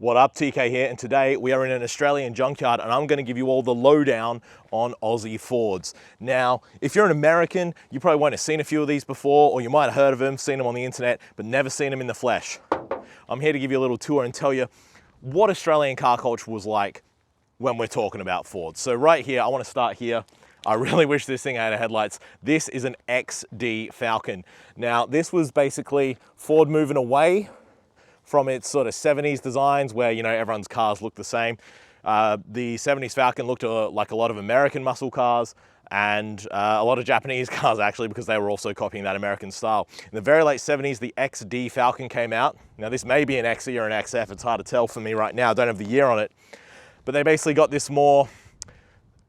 What up, TK here, and today we are in an Australian junkyard and I'm going to give you all the lowdown on Aussie Fords. Now, if you're an American, you probably won't have seen a few of these before, or you might have heard of them, seen them on the internet, but never seen them in the flesh. I'm here to give you a little tour and tell you what Australian car culture was like when we're talking about Fords. So right here, I want to start here. I really wish this thing had headlights. This is an XD Falcon. Now, this was basically Ford moving away from its sort of 70s designs where, you know, everyone's cars look the same. The 70s Falcon looked like a lot of American muscle cars and a lot of Japanese cars actually, because they were also copying that American style. In the very late 70s, the XD Falcon came out. Now this may be an XE or an XF, it's hard to tell for me right now, I don't have the year on it. But they basically got this more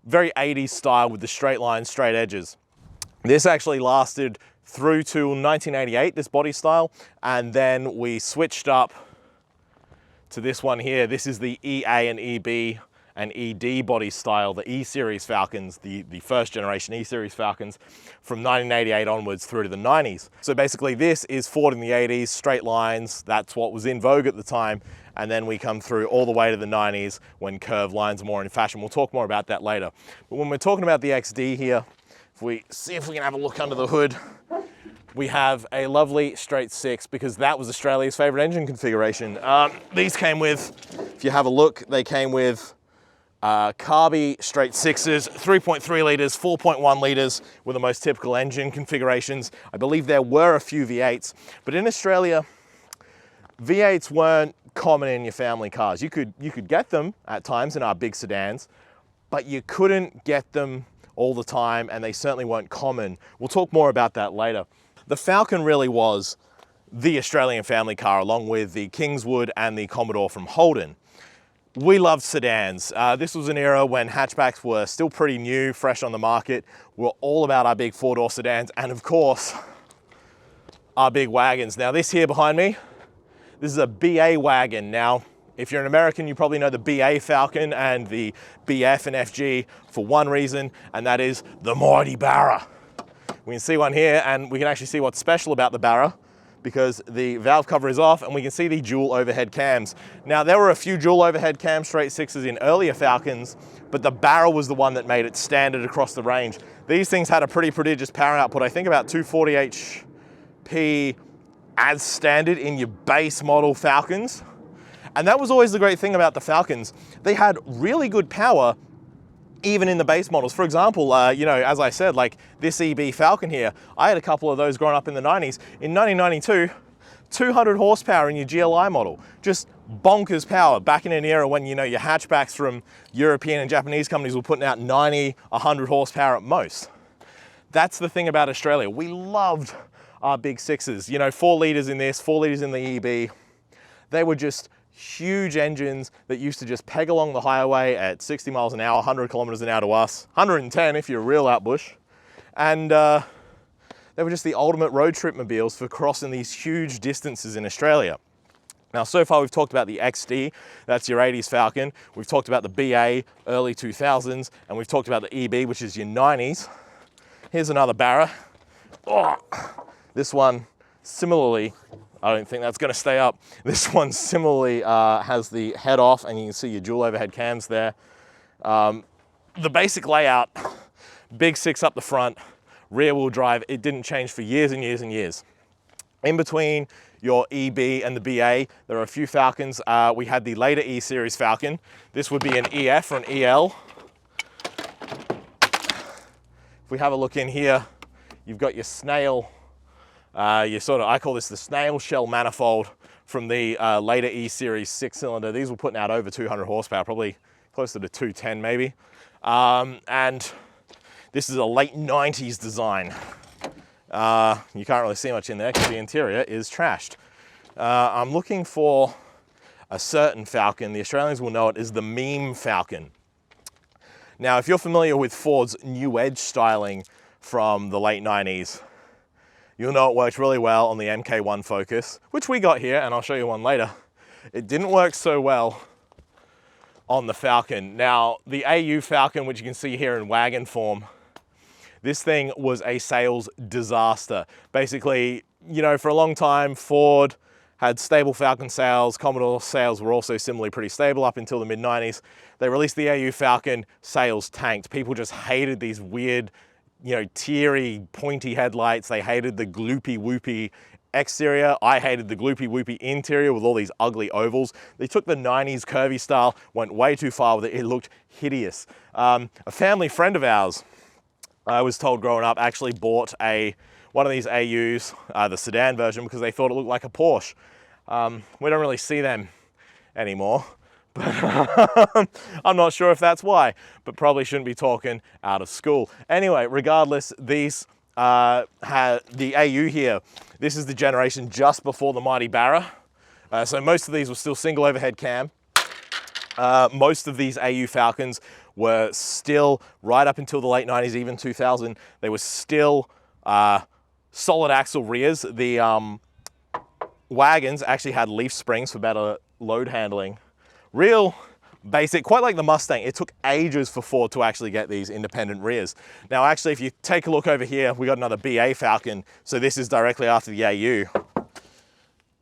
very 80s style with the straight lines, straight edges. This actually lasted through to 1988, this body style, and then we switched up to this one here. This is the EA and EB and ED body style, the E-Series Falcons, the first generation E-Series Falcons from 1988 onwards through to the 90s. So basically this is Ford in the 80s, straight lines, that's what was in vogue at the time, and then we come through all the way to the 90s when curved lines are more in fashion. We'll talk more about that later. But when we're talking about the XD here, if we see if we can have a look under the hood, we have a lovely straight six, because that was Australia's favorite engine configuration. These came with, if you have a look, they came with carby straight sixes, 3.3 litres, 4.1 litres were the most typical engine configurations. I believe there were a few V8s, but in Australia, V8s weren't common in your family cars. You could get them at times in our big sedans, but you couldn't get them all the time, and they certainly weren't common. We'll talk more about that later. The Falcon really was the Australian family car, along with the Kingswood and the Commodore from Holden. We loved sedans. This was an era when hatchbacks were still pretty new, fresh on the market. We're all about our big four-door sedans, and of course, our big wagons. Now this here behind me, this is a BA wagon. Now, if you're an American, you probably know the BA Falcon and the BF and FG for one reason, and that is the mighty Barra. We can see one here, and we can actually see what's special about the Barra, because the valve cover is off and we can see the dual overhead cams. Now, there were a few dual overhead cam straight sixes in earlier Falcons, but the Barra was the one that made it standard across the range. These things had a pretty prodigious power output. I think about 240 HP as standard in your base model Falcons. And that was always the great thing about the Falcons. They had really good power even in the base models. For example, you know, as I said, like this EB Falcon here, I had a couple of those growing up in the 90s. In 1992, 200 horsepower in your GLI model. Just bonkers power back in an era when, you know, your hatchbacks from European and Japanese companies were putting out 90, 100 horsepower at most. That's the thing about Australia. We loved our big sixes. You know, 4 litres in this, 4 litres in the EB. They were just huge engines that used to just peg along the highway at 60 miles an hour, 100 kilometers an hour to us, 110 if you're real out bush. And they were just the ultimate road trip mobiles for crossing these huge distances in Australia. Now, so far we've talked about the XD, that's your 80s Falcon. We've talked about the BA, early 2000s, and we've talked about the EB, which is your 90s. Here's another Barra. Oh, this one, similarly, I don't think that's going to stay up. This one similarly has the head off, and you can see your dual overhead cams there. The basic layout, big six up the front, rear wheel drive, it didn't change for years and years and years. In between your EB and the BA, there are a few Falcons. We had the later E-Series Falcon. This would be an EF or an EL. If we have a look in here, you've got your snail, I call this the snail shell manifold from the later E-Series 6-cylinder. These were putting out over 200 horsepower, probably closer to 210 maybe. And this is a late 90s design. You can't really see much in there because the interior is trashed. I'm looking for a certain Falcon. The Australians will know it as the meme Falcon. Now, if you're familiar with Ford's new edge styling from the late 90s, you'll know it worked really well on the MK1 Focus, which we got here, and I'll show you one later. It didn't work so well on the Falcon. Now, the AU Falcon, which you can see here in wagon form, this thing was a sales disaster. Basically, you know, for a long time, Ford had stable Falcon sales. Commodore sales were also similarly pretty stable up until the mid-90s. They released the AU Falcon, sales tanked. People just hated these weird, you know, teary, pointy headlights. They hated the gloopy whoopy exterior. I hated the gloopy whoopy interior with all these ugly ovals. They took the 90s curvy style, went way too far with it. It looked hideous. A family friend of ours, I was told growing up, actually bought one of these AUs, the sedan version, because they thought it looked like a Porsche. We don't really see them anymore, but I'm not sure if that's why, but probably shouldn't be talking out of school. Anyway, regardless, these had the AU here. This is the generation just before the mighty Barra. So most of these were still single overhead cam. Most of these AU Falcons were still, right up until the late 90s, even 2000, they were still solid axle rears. The wagons actually had leaf springs for better load handling. Real basic, quite like the Mustang. It took ages for Ford to actually get these independent rears. Now, actually, if you take a look over here, we got another BA Falcon. So this is directly after the AU.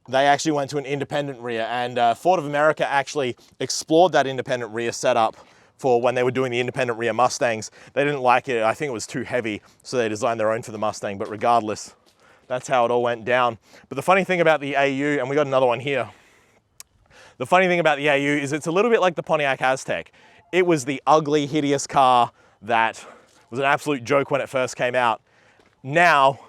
They actually went to an independent rear, and Ford of America actually explored that independent rear setup for when they were doing the independent rear Mustangs. They didn't like it. I think it was too heavy, so they designed their own for the Mustang. But regardless, that's how it all went down. But the funny thing about the AU, and we got another one here. The funny thing about the AU is it's a little bit like the Pontiac Aztek. It was the ugly, hideous car that was an absolute joke when it first came out. Now,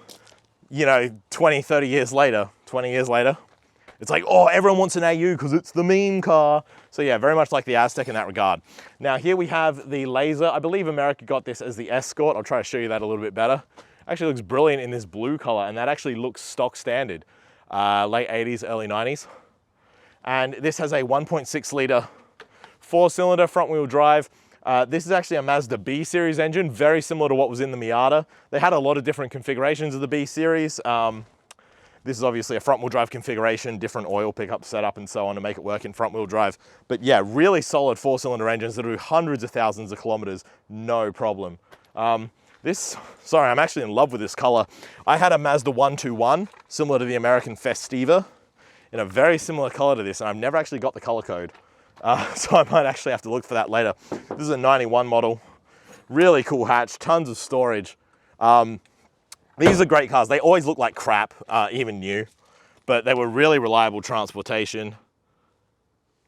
you know, 20 years later, it's like, oh, everyone wants an AU because it's the meme car. So yeah, very much like the Aztek in that regard. Now here we have the Laser. I believe America got this as the Escort. I'll try to show you that a little bit better. Actually looks brilliant in this blue color, and that actually looks stock standard. Late 80s, early 90s. And this has a 1.6 liter 4-cylinder front wheel drive. This is actually a Mazda B series engine, very similar to what was in the Miata. They had a lot of different configurations of the B series. This is obviously a front wheel drive configuration, different oil pickup setup and so on to make it work in front wheel drive. But yeah, really solid 4-cylinder engines that do hundreds of thousands of kilometers, no problem. Sorry, I'm actually in love with this color. I had a Mazda 121, similar to the American Festiva, in a very similar color to this, and I've never actually got the color code. So I might actually have to look for that later. This is a 91 model, really cool hatch, tons of storage. These are great cars. They always look like crap, even new, but they were really reliable transportation.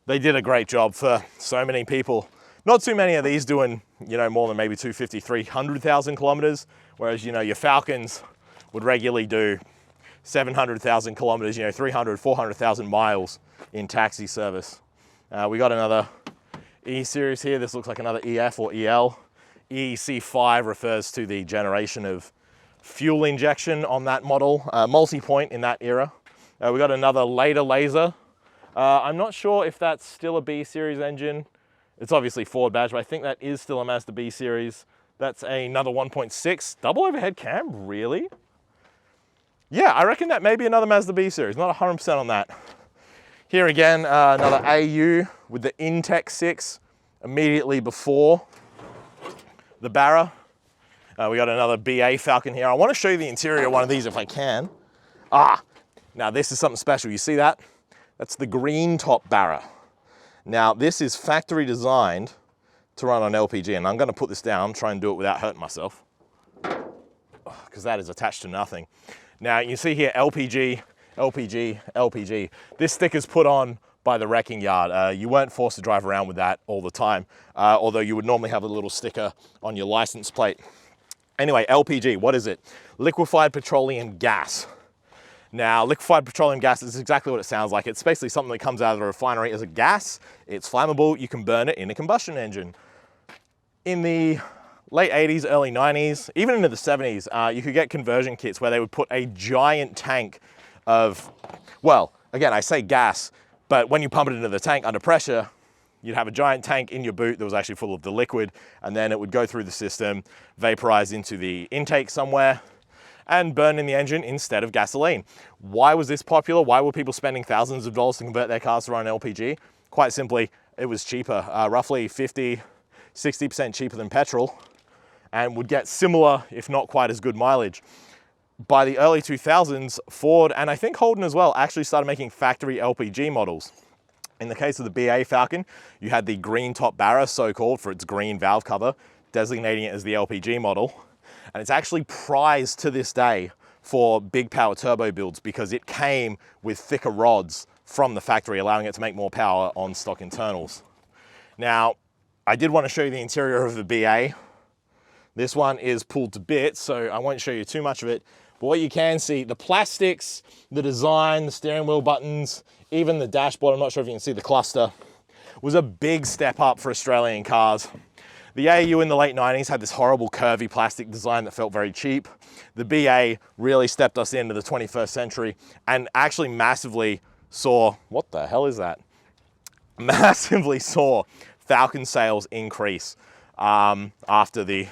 They did a great job for so many people. Not too many of these doing, you know, more than maybe 250, 300,000 kilometers, whereas, you know, your Falcons would regularly do 700,000 kilometers, you know, 300, 400,000 miles in taxi service. We got another E series here. This looks like another EF or EL. EEC5 refers to the generation of fuel injection on that model, multi-point in that era. We got another later Laser. I'm not sure if that's still a B series engine. It's obviously Ford badge, but I think that is still a Mazda B series. That's another 1.6 double overhead cam, really? Yeah, I reckon that may be another Mazda B series, not 100% on that. Here again, another AU with the Intec 6 immediately before the Barra. We got another BA Falcon here. I want to show you the interior of one of these if I can. Now this is something special. You see that? That's the green top Barra. Now this is factory designed to run on LPG, and I'm going to put this down, try and do it without hurting myself, because that is attached to nothing. Now you see here LPG, LPG, LPG. This sticker's put on by the wrecking yard. You weren't forced to drive around with that all the time, although you would normally have a little sticker on your license plate. Anyway, LPG, what is it? Liquefied petroleum gas. Now, liquefied petroleum gas is exactly what it sounds like. It's basically something that comes out of the refinery as a gas. It's flammable. You can burn it in a combustion engine. In the late 80s, early 90s, even into the 70s, you could get conversion kits where they would put a giant tank of, well, again, I say gas, but when you pump it into the tank under pressure, you'd have a giant tank in your boot that was actually full of the liquid, and then it would go through the system, vaporize into the intake somewhere, and burn in the engine instead of gasoline. Why was this popular? Why were people spending thousands of dollars to convert their cars to run LPG? Quite simply, it was cheaper, roughly 50, 60% cheaper than petrol, and would get similar, if not quite as good mileage. by the early 2000s, Ford, and I think Holden as well, actually started making factory LPG models. In the case of the BA Falcon, you had the green top barra, so-called for its green valve cover, designating it as the LPG model. And it's actually prized to this day for big power turbo builds because it came with thicker rods from the factory, allowing it to make more power on stock internals. Now, I did want to show you the interior of the BA. This one is pulled to bits, so I won't show you too much of it. But what you can see, the plastics, the design, the steering wheel buttons, even the dashboard, I'm not sure if you can see the cluster, was a big step up for Australian cars. The AU in the late 90s had this horrible curvy plastic design that felt very cheap. The BA really stepped us into the 21st century and actually massively saw, what the hell is that? Massively saw Falcon sales increase after the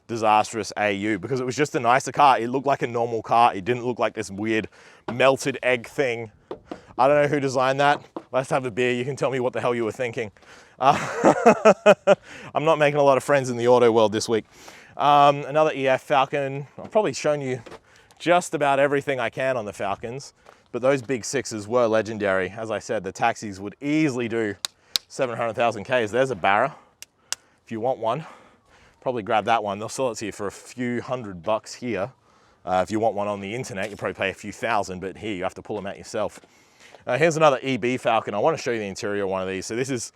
disastrous AU, because it was just a nicer car. It looked like a normal car. It didn't look like this weird melted egg thing. I don't know who designed that. Let's have a beer. You can tell me what the hell you were thinking. I'm not making a lot of friends in the auto world this week. Another EF Falcon. I've probably shown you just about everything I can on the Falcons, but those big sixes were legendary. As I said, the taxis would easily do 700,000 Ks. There's a Barra. If you want one, probably grab that one. They'll sell it to you for a few $100 here. If you want one on the internet, you probably pay a few thousand, but here you have to pull them out yourself. Here's another EB Falcon. I want to show you the interior of one of these. So this is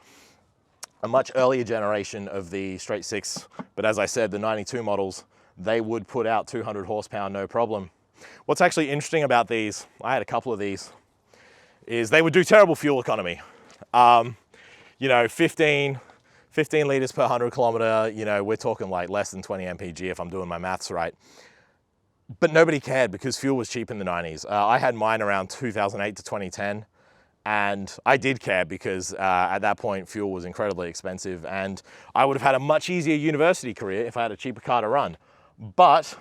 a much earlier generation of the straight six, but as I said, the 92 models, they would put out 200 horsepower, no problem. What's actually interesting about these, I had a couple of these, is they would do terrible fuel economy. You know, 15 liters per 100 kilometer, you know, we're talking like less than 20 mpg if I'm doing my maths right. But nobody cared because fuel was cheap in the 90s. I had mine around 2008 to 2010. And I did care because at that point, fuel was incredibly expensive and I would have had a much easier university career if I had a cheaper car to run. But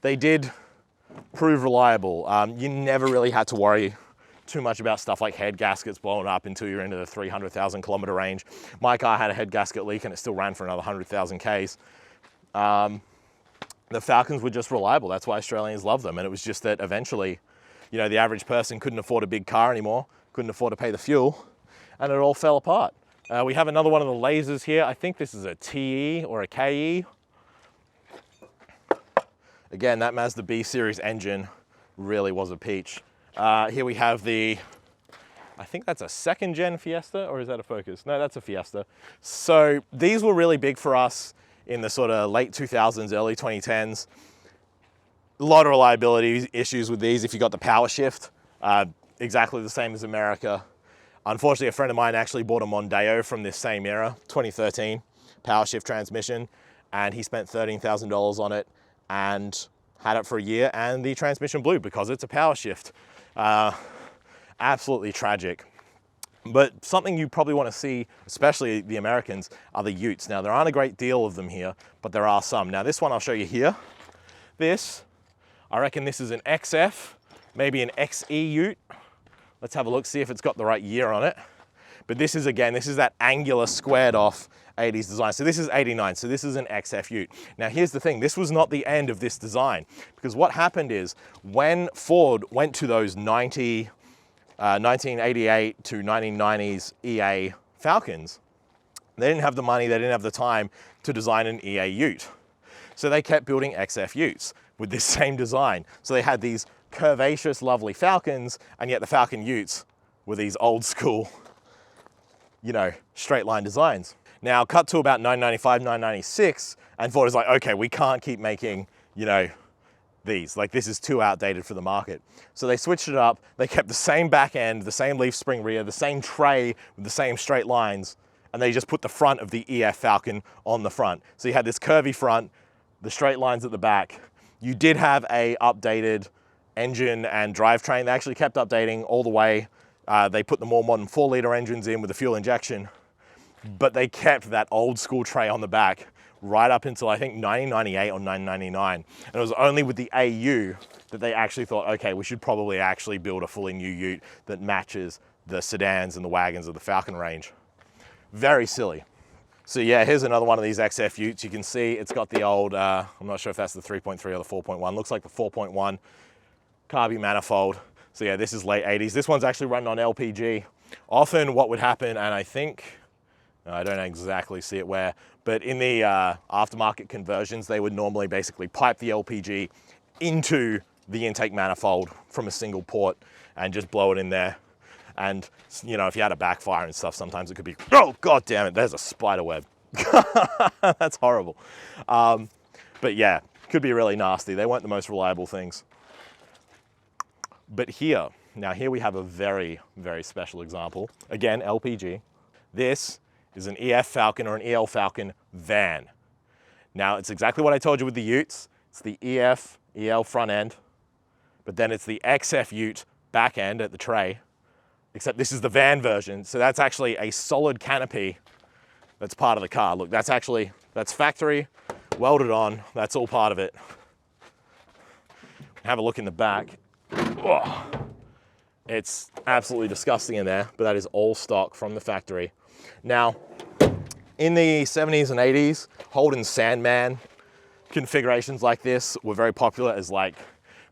they did prove reliable. You never really had to worry too much about stuff like head gaskets blowing up until you're into the 300,000 kilometer range. My car had a head gasket leak and it still ran for another 100,000 Ks. The Falcons were just reliable. That's why Australians love them. And it was just that eventually, you know, the average person couldn't afford a big car anymore, couldn't afford to pay the fuel, and it all fell apart. We have another one of the lasers here. I think this is a TE or a KE. Again, that Mazda B series engine really was a peach. Here we have the, I think that's a second gen Fiesta, or is that a Focus? No, that's a Fiesta. So these were really big for us in the sort of late 2000s, early 2010s. A lot of reliability issues with these if you got the power shift, exactly the same as America. Unfortunately, a friend of mine actually bought a Mondeo from this same era, 2013, power shift transmission, and he spent $13,000 on it and had it for a year, and the transmission blew because it's a power shift. Absolutely tragic. But something you probably want to see, especially the Americans, are the utes. Now, there aren't a great deal of them here, but there are some. Now, this one I'll show you here. This, I reckon this is an XF, maybe an XE ute. Let's have a look, see if it's got the right year on it. But this is, again, this is that angular squared off 80s design. So this is 89, so this is an XF ute. Now here's the thing, this was not the end of this design, because what happened is when Ford went to those 1988 to 1990s EA Falcons, they didn't have the money, they didn't have the time to design an EA ute. So they kept building XF utes with this same design. So they had these curvaceous, lovely Falcons, and yet the Falcon utes were these old school, you know, straight line designs. Now, cut to about 995, 996, and Ford is like, okay, we can't keep making, you know, these. Like, this is too outdated for the market. So they switched it up. They kept the same back end, the same leaf spring rear, the same tray with the same straight lines, and they just put the front of the EF Falcon on the front. So you had this curvy front, the straight lines at the back. You did have a updated engine and drivetrain. They actually kept updating all the way. They put the more modern 4-liter engines in with the fuel injection, but they kept that old school tray on the back right up until I think 1998 or 1999. And it was only with the AU that they actually thought, okay, we should probably actually build a fully new ute that matches the sedans and the wagons of the Falcon range. Very silly. So yeah, here's another one of these XF utes. You can see it's got the old, I'm not sure if that's the 3.3 or the 4.1. Looks like the 4.1 carby manifold. So yeah, this is late 80s. This one's actually running on LPG. Often what would happen, and I think, I don't exactly see it where, but in the aftermarket conversions, they would normally basically pipe the LPG into the intake manifold from a single port and just blow it in there. And, you know, if you had a backfire and stuff, sometimes it could be, oh, God damn it, there's a spider web. That's horrible. But yeah, could be really nasty. They weren't the most reliable things. But here, now here we have a very, very special example. Again, LPG. This is an EF Falcon or an EL Falcon van. Now, it's exactly what I told you with the utes. It's the EF, EL front end, but then it's the XF ute back end at the tray. Except this is the van version. So that's actually a solid canopy that's part of the car. Look, that's factory, welded on. That's all part of it. Have a look in the back. Oh, it's absolutely disgusting in there, but that is all stock from the factory. Now, in the 70s and 80s, Holden Sandman configurations like this were very popular as like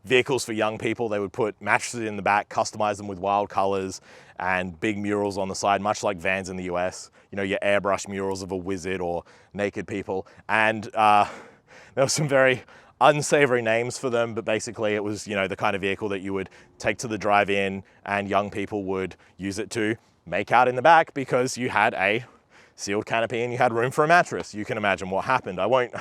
vehicles for young people. They would put mattresses in the back, customize them with wild colors and big murals on the side, much like vans in the US. You know, your airbrush murals of a wizard or naked people. And there were some very unsavory names for them, but basically it was, you know, the kind of vehicle that you would take to the drive-in and young people would use it to make out in the back because you had a sealed canopy and you had room for a mattress. You can imagine what happened. I won't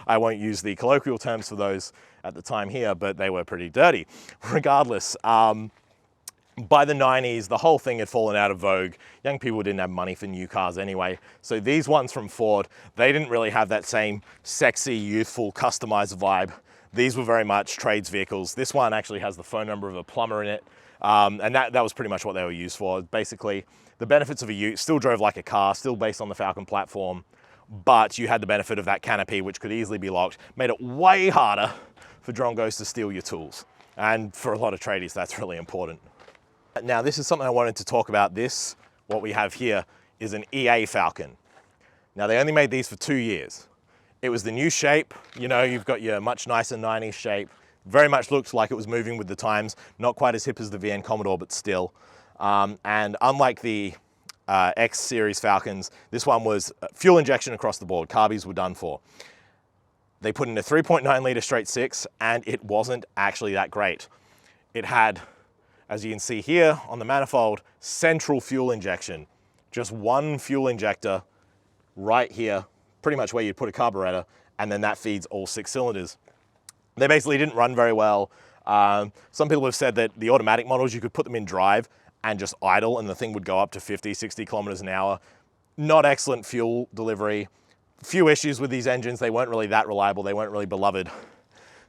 I won't use the colloquial terms for those at the time here, but they were pretty dirty. Regardless, by the 90s, the whole thing had fallen out of vogue. Young people didn't have money for new cars anyway. So these ones from Ford, they didn't really have that same sexy, youthful, customized vibe. These were very much trades vehicles. This one actually has the phone number of a plumber in it. And that was pretty much what they were used for. Basically, the benefits of a ute, still drove like a car, still based on the Falcon platform, but you had the benefit of that canopy, which could easily be locked, made it way harder for drongos to steal your tools. And for a lot of tradies, that's really important. Now, this is something I wanted to talk about. This, what we have here, is an EA Falcon. Now, they only made these for 2 years. It was the new shape. You know, you've got your much nicer 90s shape. Very much looked like it was moving with the times. Not quite as hip as the VN Commodore, but still. And unlike the X series Falcons, this one was fuel injection across the board. Carbies were done for. They put in a 3.9 litre straight six, and it wasn't actually that great. It had, as you can see here on the manifold, central fuel injection. Just one fuel injector right here, pretty much where you'd put a carburetor, and then that feeds all 6 cylinders. They basically didn't run very well. Some people have said that the automatic models, you could put them in drive and just idle and the thing would go up to 50, 60 kilometers an hour. Not excellent fuel delivery. Few issues with these engines. They weren't really that reliable. They weren't really beloved.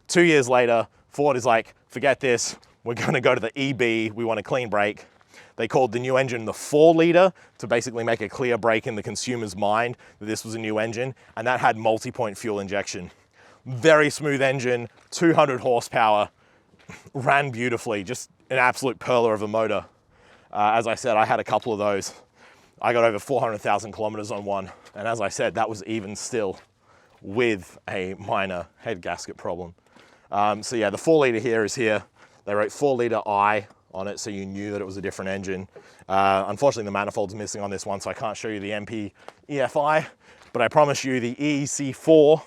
2 years later, Ford is like, forget this. We're going to go to the EB. We want a clean break. They called the new engine the 4-liter to basically make a clear break in the consumer's mind that this was a new engine, and that had multi-point fuel injection. Very smooth engine, 200 horsepower, ran beautifully, just an absolute perler of a motor. As I said, I had a couple of those. I got over 400,000 kilometers on one, and as I said, that was even still with a minor head gasket problem. So yeah, the 4-liter here is here. They wrote 4-liter I on it, so you knew that it was a different engine. Unfortunately, the manifold's missing on this one, so I can't show you the MP EFI, but I promise you the EEC4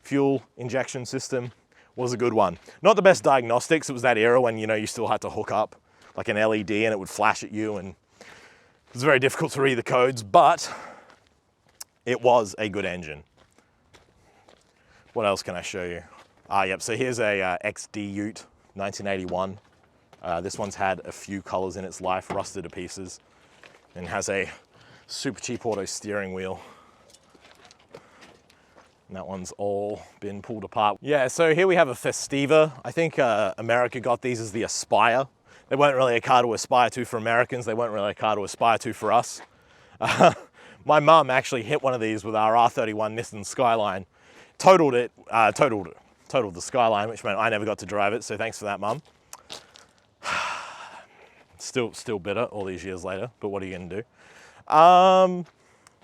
fuel injection system was a good one. Not the best diagnostics. It was that era when, you know, you still had to hook up like an LED and it would flash at you, and it was very difficult to read the codes, but it was a good engine. What else can I show you? Yep, so here's a XD Ute, 1981. This one's had a few colors in its life, rusted to pieces, and has a super cheap auto steering wheel. And that one's all been pulled apart. Yeah, so here we have a Festiva. I think America got these as the Aspire. They weren't really a car to aspire to for Americans. They weren't really a car to aspire to for us. My mum actually hit one of these with our R31 Nissan Skyline. Totaled the Skyline, which meant I never got to drive it, so thanks for that, Mum. Still bitter all these years later, but what are you gonna do?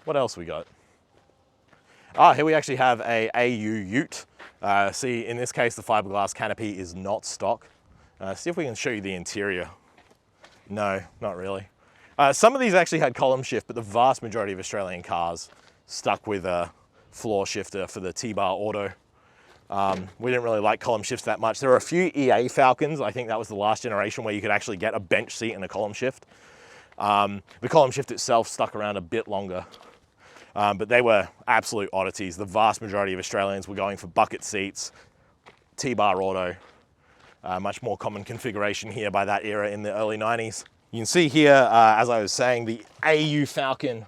What else we got? Ah, here we actually have a AU Ute. See, in this case, the fiberglass canopy is not stock. See if we can show you the interior. No, not really. Some of these actually had column shift, but the vast majority of Australian cars stuck with a floor shifter for the T-bar auto. We didn't really like column shifts that much. There were a few EA Falcons. I think that was the last generation where you could actually get a bench seat and a column shift. The column shift itself stuck around a bit longer, but they were absolute oddities. The vast majority of Australians were going for bucket seats, T-bar auto, much more common configuration here by that era in the early 90s. You can see here, as I was saying, the AU Falcon.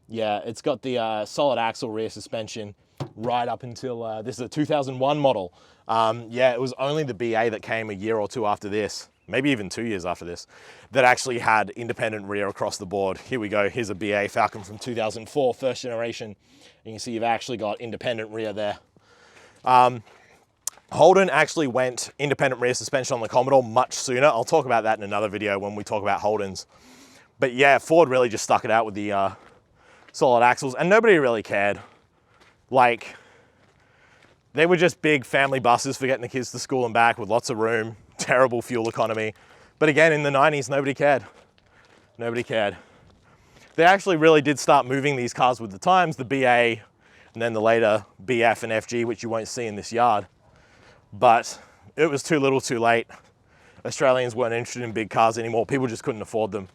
Yeah, it's got the solid axle rear suspension right up until, this is a 2001 model. Yeah, it was only the BA that came a year or two after this, maybe even 2 years after this, that actually had independent rear across the board. Here we go, here's a BA Falcon from 2004, first generation. You can see you've actually got independent rear there. Holden actually went independent rear suspension on the Commodore much sooner. I'll talk about that in another video when we talk about Holdens. But yeah, Ford really just stuck it out with the solid axles, and nobody really cared. Like, they were just big family buses for getting the kids to school and back with lots of room, terrible fuel economy. But again, in the 90s, nobody cared. Nobody cared. They actually really did start moving these cars with the times, the BA, and then the later BF and FG, which you won't see in this yard. But it was too little too late. Australians weren't interested in big cars anymore. People just couldn't afford them.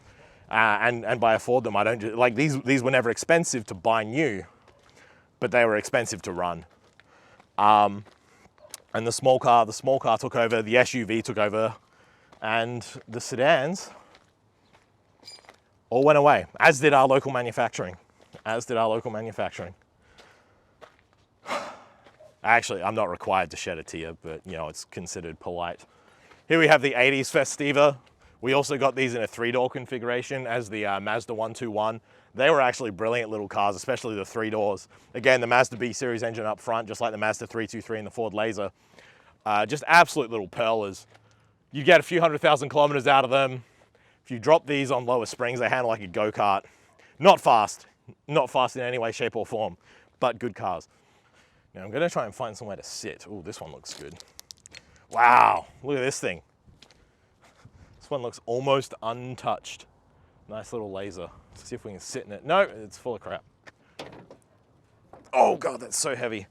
And by afford them, I don't, like these were never expensive to buy new, but they were expensive to run. And the small car took over, the SUV took over, and the sedans all went away, as did our local manufacturing, Actually, I'm not required to shed a tear, but you know, it's considered polite. Here we have the 80s Festiva. We also got these in a 3-door configuration as the Mazda 121. They were actually brilliant little cars, especially the 3 doors. Again, the Mazda B series engine up front, just like the Mazda 323 and the Ford Laser. Just absolute little pearlers. You get a few 100,000 kilometers out of them. If you drop these on lower springs, they handle like a go-kart. Not fast in any way, shape or form, but good cars. Now I'm gonna try and find somewhere to sit. Oh, this one looks good. Wow, look at this thing. This one looks almost untouched. Nice little Laser. Let's see if we can sit in it. No, it's full of crap. Oh God, that's so heavy.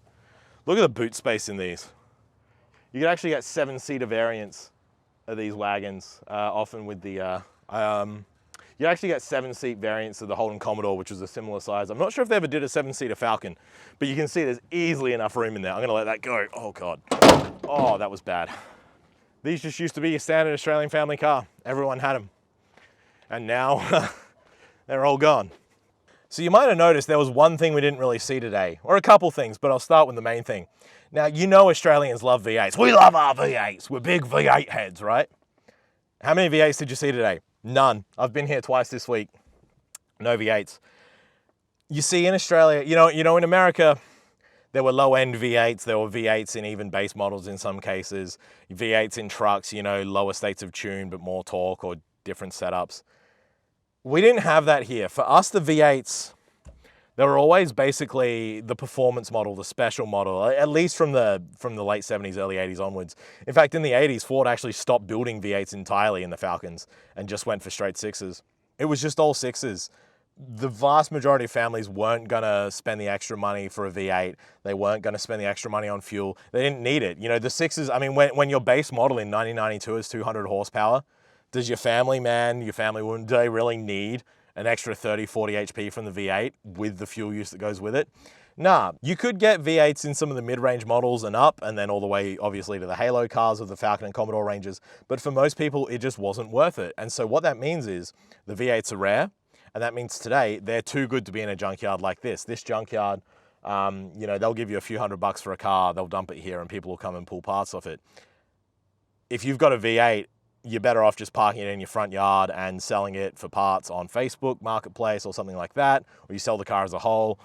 Look at the boot space in these. You can actually get 7-seater variants of these wagons, often with the, you actually get 7-seat variants of the Holden Commodore, which was a similar size. I'm not sure if they ever did a 7-seater Falcon, but you can see there's easily enough room in there. I'm gonna let that go. Oh God. Oh, that was bad. These just used to be your standard Australian family car. Everyone had them. And now they're all gone. So you might have noticed there was one thing we didn't really see today, or a couple things, but I'll start with the main thing. Now, you know Australians love V8s. We love our V8s. We're big V8 heads, right? How many V8s did you see today? None. I've been here twice this week. No V8s. You see in Australia, you know in America, there were low-end V8s. There were V8s in even base models in some cases. V8s in trucks, you know, lower states of tune, but more torque or different setups. We didn't have that here. For us, the V8s, they were always basically the performance model, the special model, at least from the late 70s, early 80s onwards. In fact, in the 80s, Ford actually stopped building V8s entirely in the Falcons and just went for straight 6s. It was just all 6s. The vast majority of families weren't gonna spend the extra money for a V8. They weren't gonna spend the extra money on fuel. They didn't need it. You know, the 6s, I mean, when your base model in 1992 is 200 horsepower, does your family man, your family woman, do they really need an extra 30, 40 HP from the V8 with the fuel use that goes with it? Nah, you could get V8s in some of the mid-range models and up, and then all the way, obviously, to the Halo cars of the Falcon and Commodore ranges. But for most people, it just wasn't worth it. And so what that means is the V8s are rare, and that means today they're too good to be in a junkyard like this. This junkyard, you know, they'll give you a few $100 for a car, they'll dump it here, and people will come and pull parts off it. If you've got a V8, you're better off just parking it in your front yard and selling it for parts on Facebook Marketplace or something like that, or you sell the car as a whole.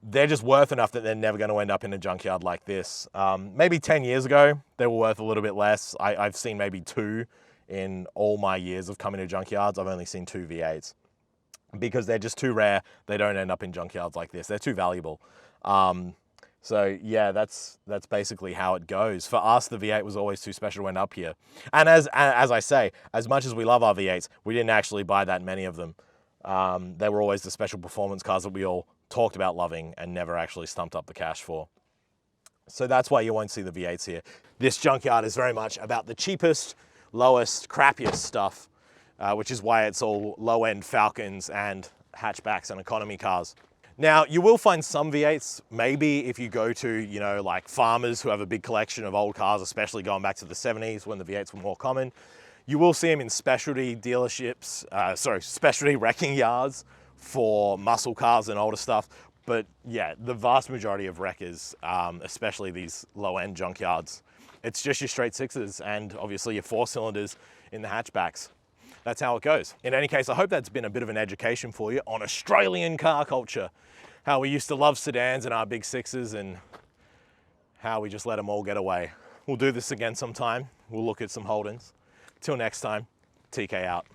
They're just worth enough that they're never going to end up in a junkyard like this. Maybe 10 years ago, they were worth a little bit less. I've seen maybe 2 in all my years of coming to junkyards. I've only seen 2 V8s. because they're just too rare. They don't end up in junkyards like this. They're too valuable. So yeah, that's basically how it goes. For us, the V8 was always too special to end up here. And as I say, as much as we love our V8s, we didn't actually buy that many of them. They were always the special performance cars that we all talked about loving and never actually stumped up the cash for. So that's why you won't see the V8s here. This junkyard is very much about the cheapest, lowest, crappiest stuff, which is why it's all low-end Falcons and hatchbacks and economy cars. Now, you will find some V8s, maybe if you go to, you know, like farmers who have a big collection of old cars, especially going back to the 70s when the V8s were more common. You will see them in specialty dealerships, specialty wrecking yards for muscle cars and older stuff. But yeah, the vast majority of wreckers, especially these low-end junkyards, it's just your straight sixes and obviously your 4-cylinders in the hatchbacks. That's how it goes. In any case, I hope that's been a bit of an education for you on Australian car culture. How we used to love sedans and our big sixes and how we just let them all get away. We'll do this again sometime. We'll look at some Holdens. Till next time, TK out.